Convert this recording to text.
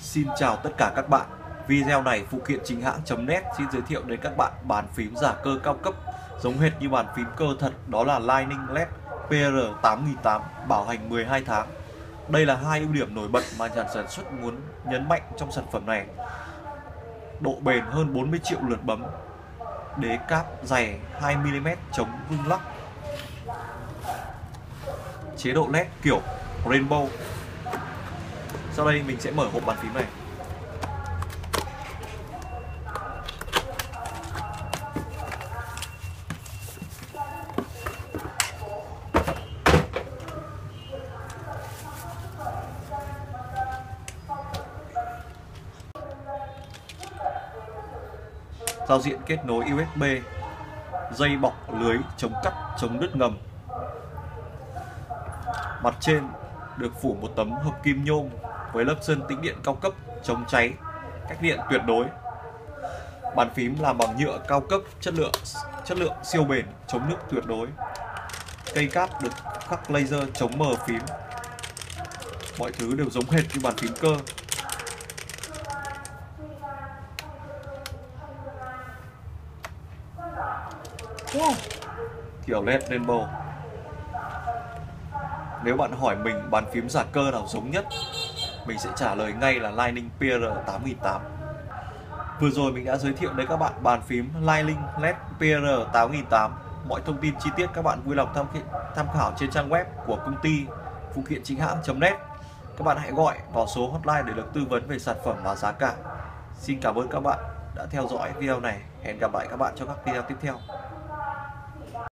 Xin chào tất cả các bạn. Video này phụ kiện chính hãng.net xin giới thiệu đến các bạn bàn phím giả cơ cao cấp giống hệt như bàn phím cơ thật, đó là Lightning LED PR8800 bảo hành 12 tháng. Đây là hai ưu điểm nổi bật mà nhà sản xuất muốn nhấn mạnh trong sản phẩm này. Độ bền hơn 40 triệu lượt bấm, đế cáp dày 2mm chống rung lắc, chế độ LED kiểu Rainbow. Sau đây mình sẽ mở hộp bàn phím này. Giao diện kết nối USB, dây bọc lưới chống cắt, chống đứt ngầm. Mặt trên được phủ một tấm hợp kim nhôm với lớp sơn tĩnh điện cao cấp, chống cháy, cách điện tuyệt đối. Bàn phím làm bằng nhựa cao cấp, chất lượng siêu bền, chống nước tuyệt đối. Cây cáp được khắc laser chống mờ phím. Mọi thứ đều giống hệt như bàn phím cơ. Kiểu LED Rainbow. Nếu bạn hỏi mình bàn phím giả cơ nào giống nhất, mình sẽ trả lời ngay là Lightning PR8800. Vừa rồi mình đã giới thiệu đến các bạn bàn phím Lightning LED PR8800. Mọi thông tin chi tiết các bạn vui lòng tham khảo trên trang web của công ty phụ kiện chính hãng.net. Các bạn hãy gọi vào số hotline để được tư vấn về sản phẩm và giá cả. Xin cảm ơn các bạn đã theo dõi video này. Hẹn gặp lại các bạn trong các video tiếp theo.